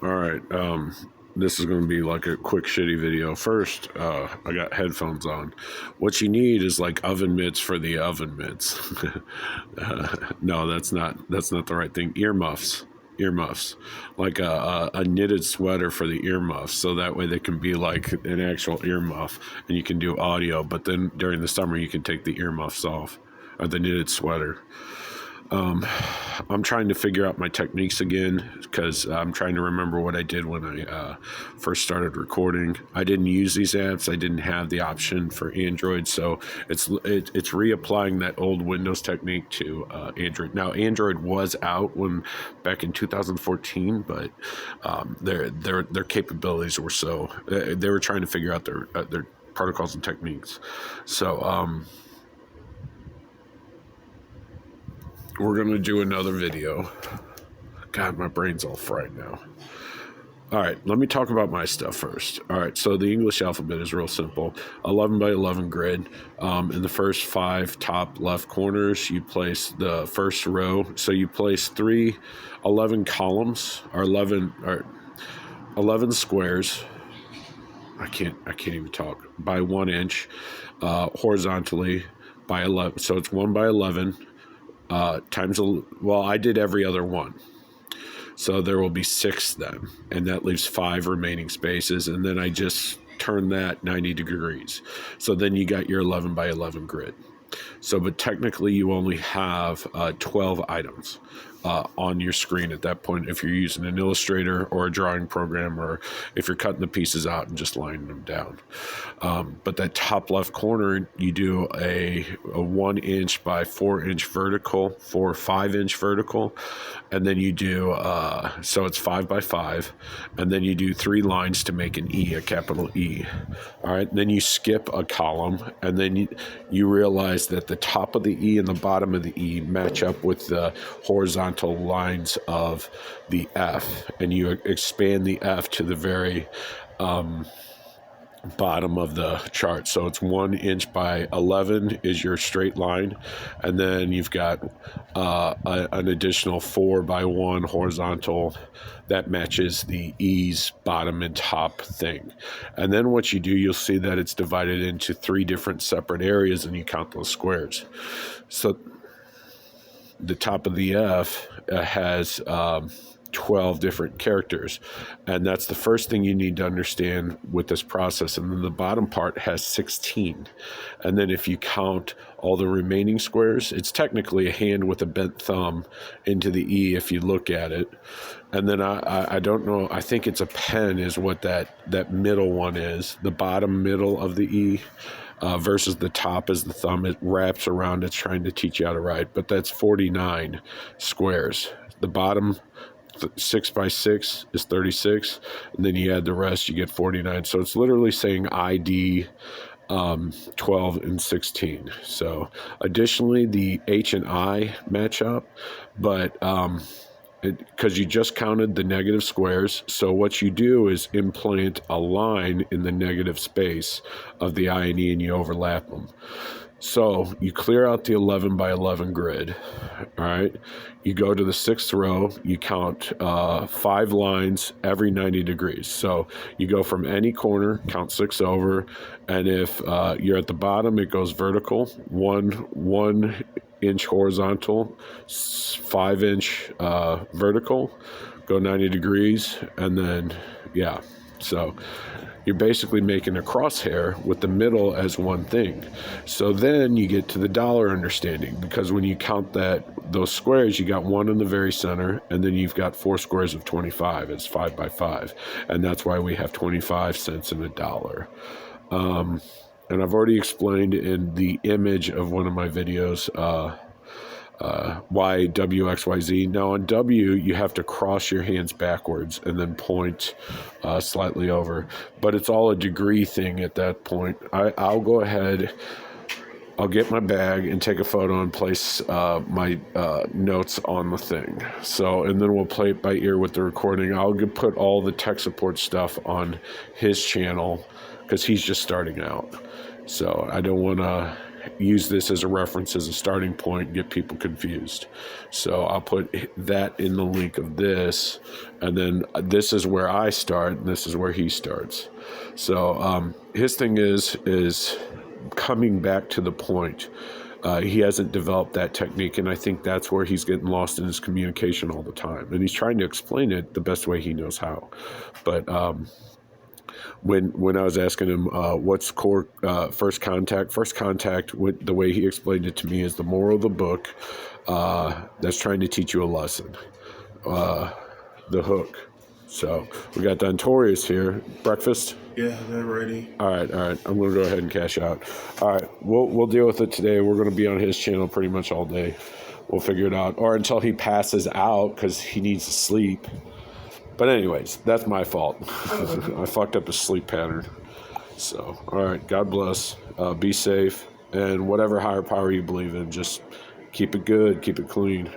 All right. This is going to be like a quick shitty video. First, I got headphones on. What you need is like oven mitts for the oven mitts. No, that's not the right thing. Earmuffs, like a knitted sweater for the earmuffs, so that way they can be like an actual earmuff, and you can do audio. But then during the summer, you can take the earmuffs off, or the knitted sweater. I'm trying to figure out my techniques again because I'm trying to remember what I did when I first started recording. I didn't use these apps. I didn't have the option for Android, so it's reapplying that old Windows technique to Android. Now, Android was out back in 2014, but their capabilities were so they were trying to figure out their protocols and techniques. So we're going to do another video. God, my brain's all fried now. All right, let me talk about my stuff first. All right, so the English alphabet is real simple. 11 by 11 grid. In the first 5 top left corners, you place the first row. So you place 11 columns, or 11 squares. I can't even talk. By 1 inch, horizontally by 11. So it's 1 by 11. I did every other one. So there will be 6 then, and that leaves 5 remaining spaces, and then I just turn that 90 degrees. So then you got your 11 by 11 grid. So, but technically you only have 12 items on your screen at that point if you're using an Illustrator or a drawing program, or if you're cutting the pieces out and just lining them down. But that top left corner, you do a 1 inch by 4 inch vertical, 4 or 5 inch vertical, and then you do so it's 5 by 5, and then you do 3 lines to make an E, a capital E. All right, then you skip a column, and then you realize that the top of the E and the bottom of the E match up with the horizontal lines of the F, and you expand the F to the very bottom of the chart. So it's 1 inch by 11 is your straight line, and then you've got an additional 4 by 1 horizontal that matches the E's bottom and top thing. And then what you do, you'll see that it's divided into 3 different separate areas, and you count those squares. So the top of the F has 12 different characters, and that's the first thing you need to understand with this process. And then the bottom part has 16, and then if you count all the remaining squares, it's technically a hand with a bent thumb into the E if you look at it. And then I don't know, I think it's a pen is what that middle one is, the bottom middle of the E. Versus the top is the thumb. It wraps around. It's trying to teach you how to write, but that's 49 squares. The bottom 6 by 6 is 36, and then you add the rest, you get 49. So it's literally saying ID 12 and 16. So additionally, the H and I match up, but because you just counted the negative squares. So what you do is implant a line in the negative space of the I and E, and you overlap them. So you clear out the 11 by 11 grid. All right. You go to the 6th row, you count 5 lines every 90 degrees. So you go from any corner, count 6 over, and if you're at the bottom, it goes vertical, 1 inch horizontal, 5 inch vertical, go 90 degrees, and then, yeah. So you're basically making a crosshair with the middle as one thing. So then you get to the dollar understanding, because when you count those squares, you got 1 in the very center, and then you've got 4 squares of 25. It's 5 by 5, and that's why we have 25 cents in a dollar. And I've already explained in the image of one of my videos Y, W, X, Y, Z. Now on W, you have to cross your hands backwards and then point slightly over. But it's all a degree thing at that point. I'll go ahead, I'll get my bag and take a photo and place my notes on the thing. So, and then we'll play it by ear with the recording. I'll put all the tech support stuff on his channel because he's just starting out. So I don't want to use this as a reference, as a starting point, get people confused. So I'll put that in the link of this, and then this is where I start, and this is where he starts. So his thing is coming back to the point. He hasn't developed that technique, and I think that's where he's getting lost in his communication all the time. And he's trying to explain it the best way he knows how. But when I was asking him what's core first contact, the way he explained it to me is the moral of the book that's trying to teach you a lesson. The hook. So we got Dontorius here. Breakfast? Yeah, they're ready. All right. I'm going to go ahead and cash out. All right, we'll deal with it today. We're going to be on his channel pretty much all day. We'll figure it out, or until he passes out because he needs to sleep. But anyways, that's my fault. I fucked up his sleep pattern. So, all right, God bless. Be safe, and whatever higher power you believe in, just keep it good, keep it clean.